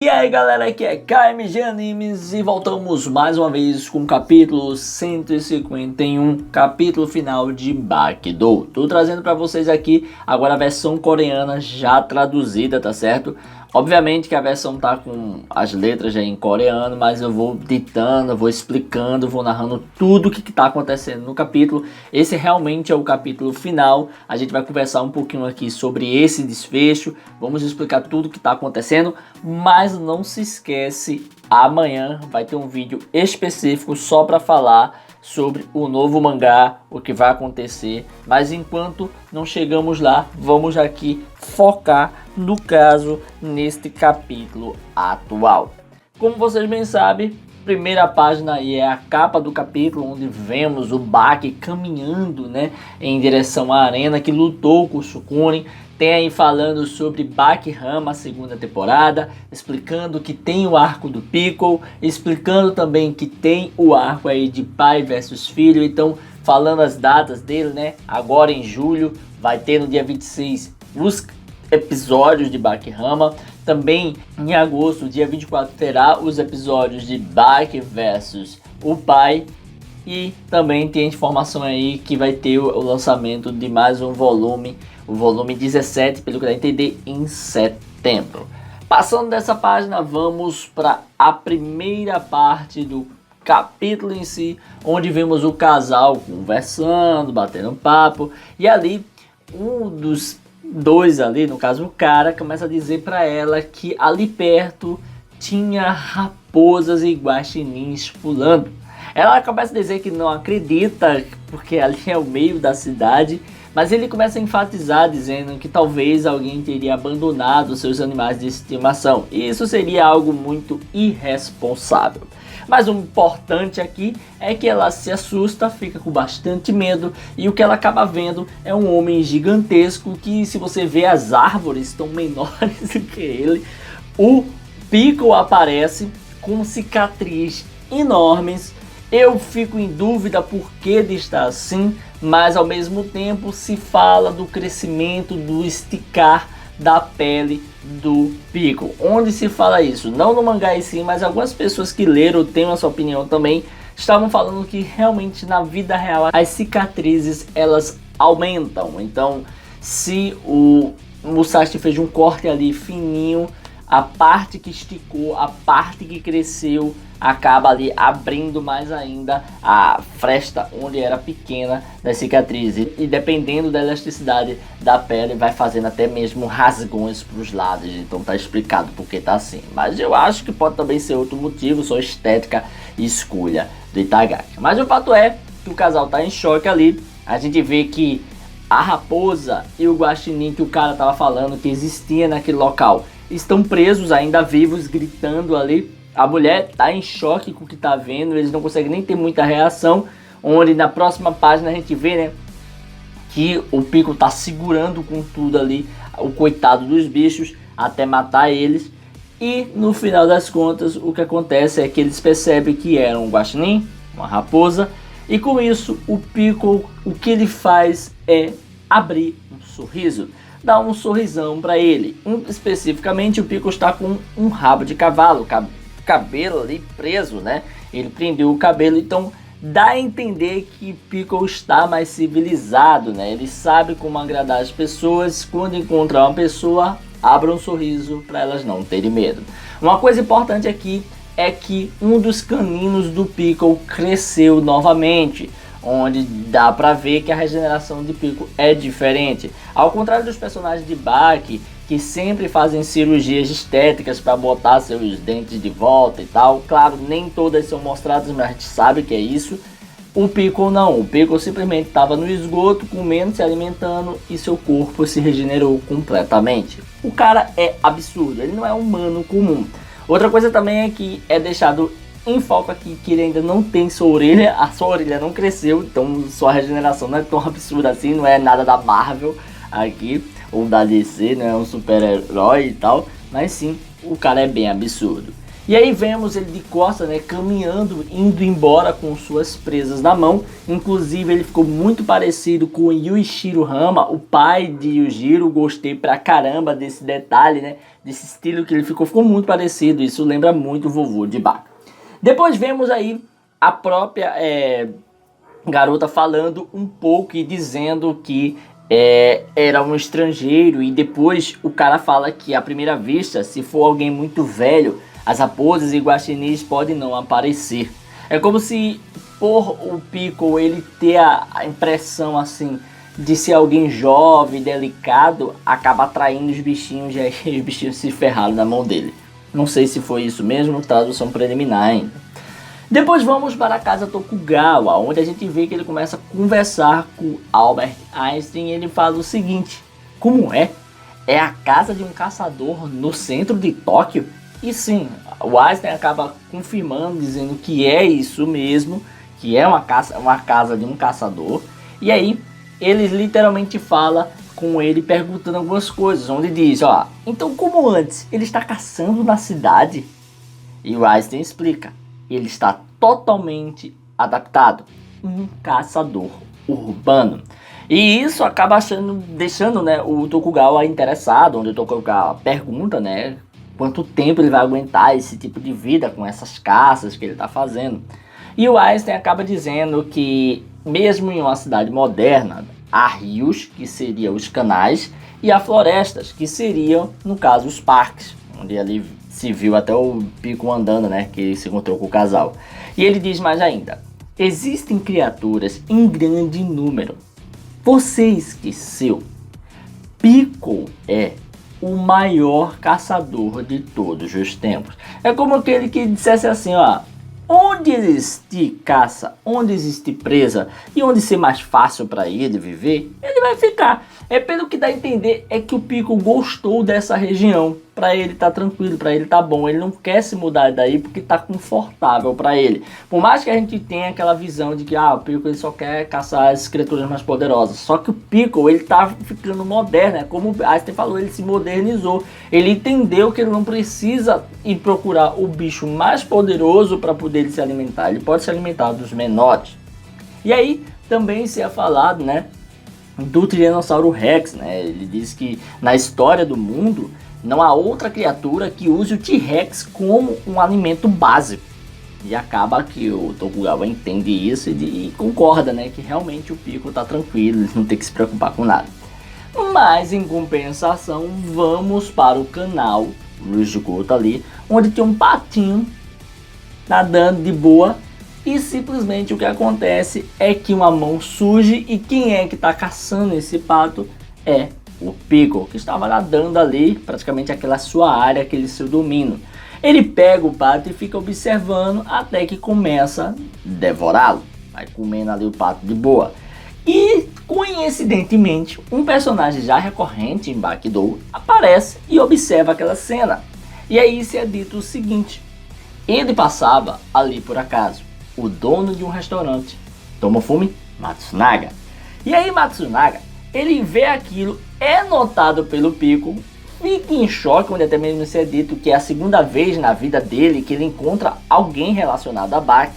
E aí galera, aqui é KMG Animes e voltamos mais uma vez com o capítulo 151, capítulo final de Bakudo. Tô trazendo pra vocês aqui agora a versão coreana já traduzida, tá certo? Obviamente que a versão tá com as letras já em coreano, mas eu vou ditando, vou explicando, vou narrando tudo o que tá acontecendo no capítulo. Esse realmente é o capítulo final, a gente vai conversar um pouquinho aqui sobre esse desfecho, vamos explicar tudo o que tá acontecendo, mas não se esquece, amanhã vai ter um vídeo específico só para falar sobre o novo mangá, o que vai acontecer. Mas enquanto não chegamos lá, vamos aqui focar no caso neste capítulo atual. Como vocês bem sabem, primeira página aí é a capa do capítulo, onde vemos o Baki caminhando, né, em direção à arena que lutou com o Sukune. Tem aí falando sobre Baki-Hanma, segunda temporada, explicando que tem o arco do Piccolo, explicando também que tem o arco aí de pai versus filho. Então falando as datas dele, né, agora em julho vai ter no dia 26 os episódios de Baki-Hanma. Também em agosto, dia 24, terá os episódios de Baki versus o pai. E também tem informação aí que vai ter o lançamento de mais um volume, o volume 17, pelo que dá a entender, em setembro. Passando dessa página, vamos para a primeira parte do capítulo em si, onde vemos o casal conversando, batendo papo, e ali um dos dois ali, no caso o cara, começa a dizer para ela que ali perto tinha raposas e guaxinins pulando. Ela começa a dizer que não acredita, porque ali é o meio da cidade, mas ele começa a enfatizar, dizendo que talvez alguém teria abandonado seus animais de estimação. E isso seria algo muito irresponsável. Mas o importante aqui é que ela se assusta, fica com bastante medo, e o que ela acaba vendo é um homem gigantesco que, se você vê, as árvores estão menores do que ele. O Piccolo aparece com cicatrizes enormes. Eu fico em dúvida por que ele está assim, mas ao mesmo tempo se fala do crescimento, do esticar da pele do Piccolo. Onde se fala isso? Não no mangá em si, mas algumas pessoas que leram, têm a sua opinião também, estavam falando que realmente na vida real as cicatrizes elas aumentam. Então se o Musashi fez um corte ali fininho, a parte que esticou, a parte que cresceu, acaba ali abrindo mais ainda a fresta onde era pequena das cicatrizes. E dependendo da elasticidade da pele, vai fazendo até mesmo rasgões para os lados. Então tá explicado porque tá assim. Mas eu acho que pode também ser outro motivo, só estética e escolha do Itagaki. Mas o fato é que o casal tá em choque ali. A gente vê que a raposa e o guaxinim que o cara tava falando que existia naquele local estão presos, ainda vivos, gritando ali. A mulher tá em choque com o que tá vendo, eles não conseguem nem ter muita reação. Onde na próxima página a gente vê, né, que o Piccolo tá segurando com tudo ali o coitado dos bichos até matar eles. E no final das contas o que acontece é que eles percebem que era um guaxinim, uma raposa. E com isso o Piccolo, o que ele faz é abrir um sorriso, dá um sorrisão para ele. Especificamente o Piccolo está com um rabo de cavalo, cabelo ali preso, né? Ele prendeu o cabelo, então dá a entender que Piccolo está mais civilizado, né? Ele sabe como agradar as pessoas. Quando encontrar uma pessoa, abra um sorriso para elas não terem medo. Uma coisa importante aqui é que um dos caninos do Piccolo cresceu novamente, onde dá pra ver que a regeneração de Piccolo é diferente. Ao contrário dos personagens de Baki, que sempre fazem cirurgias estéticas para botar seus dentes de volta e tal. Claro, nem todas são mostradas, mas a gente sabe que é isso. O Piccolo não, o Piccolo simplesmente estava no esgoto, comendo, se alimentando, e seu corpo se regenerou completamente. O cara é absurdo, ele não é humano comum. Outra coisa também é que é deixado em foco aqui que ele ainda não tem sua orelha, a sua orelha não cresceu, então sua regeneração não é tão absurda assim, não é nada da Marvel aqui, ou da DC, não é um super-herói e tal, mas sim, o cara é bem absurdo. E aí vemos ele de costas, né, caminhando, indo embora com suas presas na mão. Inclusive ele ficou muito parecido com Yuichiro Hama, o pai de Yujiro. Gostei pra caramba desse detalhe, né, desse estilo que ele ficou muito parecido. Isso lembra muito o vovô de Baka. Depois vemos aí a própria garota falando um pouco e dizendo que era um estrangeiro. E depois o cara fala que à primeira vista, se for alguém muito velho, as raposas e guaxinins podem não aparecer. É como se por o Piccolo ele ter a impressão assim de ser alguém jovem, delicado, acaba atraindo os bichinhos e aí os bichinhos se ferraram na mão dele. Não sei se foi isso mesmo, tradução preliminar ainda. Depois vamos para a casa Tokugawa, onde a gente vê que ele começa a conversar com Albert Einstein e ele fala o seguinte: como é? É a casa de um caçador no centro de Tóquio? E sim, o Einstein acaba confirmando, dizendo que é isso mesmo, que é uma casa de um caçador. E aí, ele literalmente fala com ele perguntando algumas coisas, onde diz, ó, então como antes, ele está caçando na cidade? E o Einstein explica, ele está totalmente adaptado, um caçador urbano. E isso acaba deixando, né, o Tokugawa interessado, onde o Tokugawa pergunta, né, quanto tempo ele vai aguentar esse tipo de vida com essas caças que ele está fazendo. E o Einstein acaba dizendo que mesmo em uma cidade moderna, há rios, que seriam os canais, e há florestas, que seriam, no caso, os parques, onde ali se viu até o Piccolo andando, né, que se encontrou com o casal. E ele diz mais ainda, existem criaturas em grande número. Você esqueceu? Piccolo é o maior caçador de todos os tempos. É como aquele que dissesse assim, ó, onde existe caça, onde existe presa e onde ser mais fácil para ele viver, ele vai ficar. Pelo que dá a entender é que o Piccolo gostou dessa região. Para ele tá tranquilo, para ele tá bom. Ele não quer se mudar daí porque tá confortável para ele. Por mais que a gente tenha aquela visão de que o Piccolo ele só quer caçar as criaturas mais poderosas. Só que o Piccolo ele tá ficando moderno, como o Einstein falou, ele se modernizou. Ele entendeu que ele não precisa ir procurar o bicho mais poderoso para poder se alimentar. Ele pode se alimentar dos menores. E aí também se é falado, né, do Tiranossauro Rex, né? Ele diz que na história do mundo não há outra criatura que use o T-Rex como um alimento básico. E acaba que o Tokugawa entende isso e concorda, né, que realmente o Piccolo tá tranquilo, ele não tem que se preocupar com nada. Mas em compensação, vamos para o canal no esgoto ali, onde tem um patinho nadando de boa. E simplesmente o que acontece é que uma mão surge e quem é que está caçando esse pato é o Piccolo, que estava nadando ali, praticamente aquela sua área, aquele seu domínio. Ele pega o pato e fica observando até que começa a devorá-lo, vai comendo ali o pato de boa. E coincidentemente, um personagem já recorrente em Bakidou aparece e observa aquela cena. E aí se é dito o seguinte, ele passava ali por acaso, o dono de um restaurante, Tomofumi Matsunaga. E aí Matsunaga, ele vê aquilo, é notado pelo Piccolo, fica em choque, onde até mesmo se é dito que é a segunda vez na vida dele que ele encontra alguém relacionado a Baki.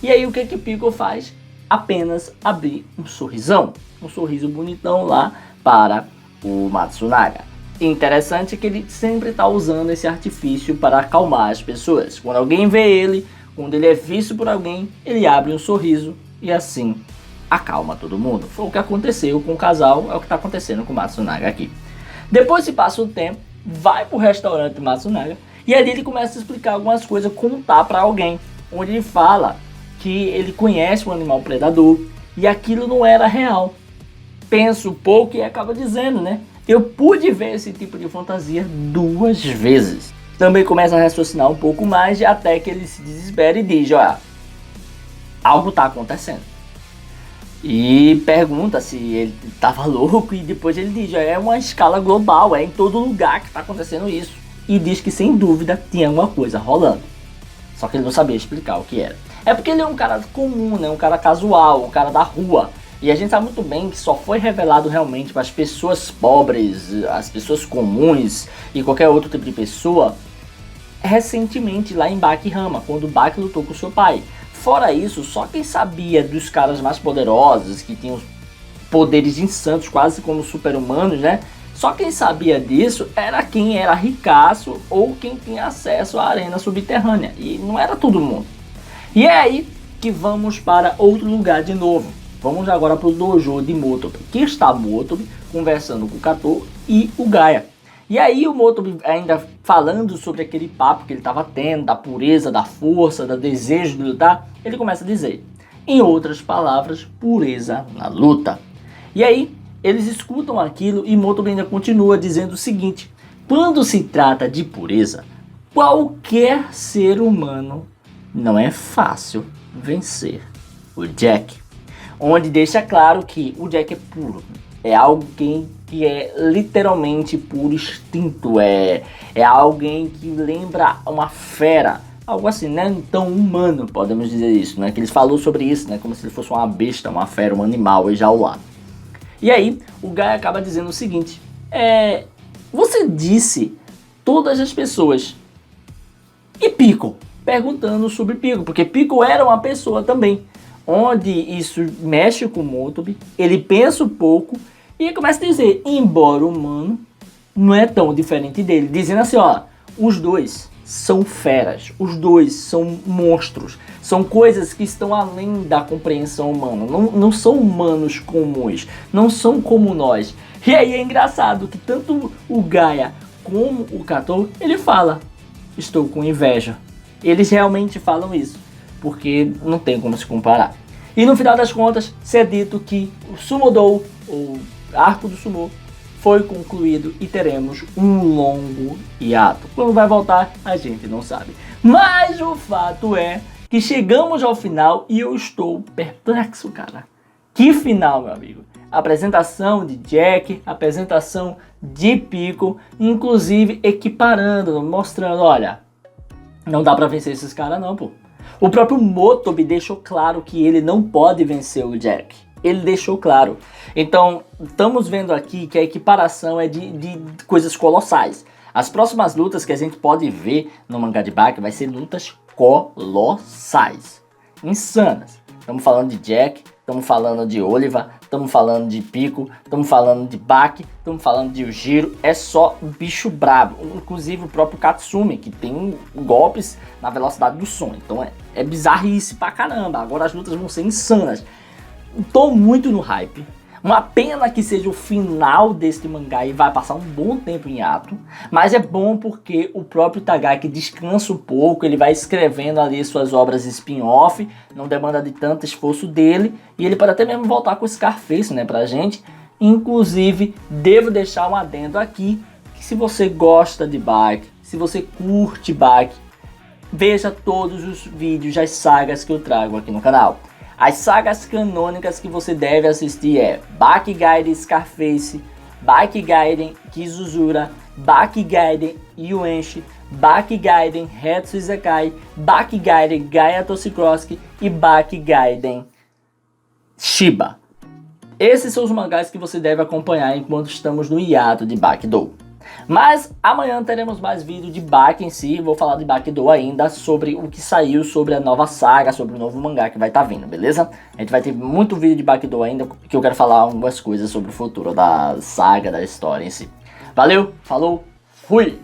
E aí o que que Piccolo faz? Apenas abrir um sorrisão, um sorriso bonitão lá para o Matsunaga. Interessante que ele sempre está usando esse artifício para acalmar as pessoas. Quando alguém vê ele, quando ele é visto por alguém, ele abre um sorriso e assim acalma todo mundo. Foi o que aconteceu com o casal, é o que está acontecendo com o Matsunaga aqui. Depois se passa o tempo, vai pro restaurante Matsunaga e ali ele começa a explicar algumas coisas, contar para alguém, onde ele fala que ele conhece um animal predador e aquilo não era real. Pensa um pouco e acaba dizendo, né? Eu pude ver esse tipo de fantasia 2 vezes. Também começa a raciocinar um pouco mais até que ele se desespera e diz, olha, algo está acontecendo. E pergunta se ele estava louco e depois ele diz, é uma escala global, é em todo lugar que está acontecendo isso. E diz que sem dúvida tinha alguma coisa rolando. Só que ele não sabia explicar o que era. É porque ele é um cara comum, né? Um cara casual, um cara da rua. E a gente sabe muito bem que só foi revelado realmente para as pessoas pobres, as pessoas comuns e qualquer outro tipo de pessoa recentemente lá em Baki Hama, quando Baki lutou com seu pai. Fora isso, só quem sabia dos caras mais poderosos, que tinham poderes insanos, quase como super-humanos, né? Só quem sabia disso era quem era ricaço ou quem tinha acesso à arena subterrânea. E não era todo mundo. E é aí que vamos para outro lugar de novo. Vamos agora para o dojo de Motobi. Que está Motobi conversando com o Kato e o Gaia. E aí o Motobi ainda falando sobre aquele papo que ele estava tendo, da pureza, da força, do desejo de lutar. Ele começa a dizer, em outras palavras, pureza na luta. E aí eles escutam aquilo e Motobi ainda continua dizendo o seguinte, quando se trata de pureza, qualquer ser humano não é fácil vencer o Jack. Onde deixa claro que o Jack é puro, é alguém que é literalmente puro instinto, é alguém que lembra uma fera, algo assim, né? Tão humano, podemos dizer isso, né? Que eles falou sobre isso, né? Como se ele fosse uma besta, uma fera, um animal enjaulado. E aí, o Gaia acaba dizendo o seguinte, você disse todas as pessoas, e Piccolo? Perguntando sobre Piccolo, porque Piccolo era uma pessoa também, onde isso mexe com o Motobi, ele pensa um pouco, e começa a dizer, embora humano, não é tão diferente dele, dizendo assim, ó, os dois são feras, os dois são monstros, são coisas que estão além da compreensão humana, não são humanos comuns, não são como nós. E aí é engraçado que tanto o Gaia como o Kato, ele fala, estou com inveja. Eles realmente falam isso, porque não tem como se comparar. E no final das contas, se é dito que o Sumodou, o arco do Sumo, foi concluído e teremos um longo hiato. Quando vai voltar, a gente não sabe. Mas o fato é que chegamos ao final e eu estou perplexo, cara. Que final, meu amigo. Apresentação de Jack, apresentação de Piccolo, inclusive equiparando, mostrando, olha, não dá pra vencer esses caras não, pô. O próprio Motobi deixou claro que ele não pode vencer o Jack. Ele deixou claro. Então, estamos vendo aqui que a equiparação é de coisas colossais. As próximas lutas que a gente pode ver no mangá de Baki vai ser lutas colossais. Insanas. Estamos falando de Jack, estamos falando de Oliva, estamos falando de Piccolo, estamos falando de Baki, estamos falando de Ujiro. É só bicho brabo. Inclusive o próprio Katsumi, que tem golpes na velocidade do som. Então é bizarrice pra caramba. Agora as lutas vão ser insanas. Tô muito no hype. Uma pena que seja o final deste mangá e vai passar um bom tempo em ato. Mas é bom porque o próprio Itagaki descansa um pouco. Ele vai escrevendo ali suas obras spin-off. Não demanda de tanto esforço dele. E ele pode até mesmo voltar com Scarface, né, pra gente. Inclusive, devo deixar um adendo aqui. Que se você gosta de Baki, se você curte Baki, veja todos os vídeos das sagas que eu trago aqui no canal. As sagas canônicas que você deve assistir é Baki Gaiden Scarface, Baki Gaiden Kizuzura, Baki Gaiden Yuenshi, Baki Gaiden Hetsu Isekai, Baki Gaiden Gaia Toshikroski e Baki Gaiden Shiba. Esses são os mangás que você deve acompanhar enquanto estamos no hiato de Bakidou. Mas amanhã teremos mais vídeo de Baki em si, vou falar de Bakidou ainda, sobre o que saiu, sobre a nova saga, sobre o novo mangá que vai estar vindo, beleza? A gente vai ter muito vídeo de Bakidou ainda, que eu quero falar algumas coisas sobre o futuro da saga, da história em si. Valeu, falou, fui!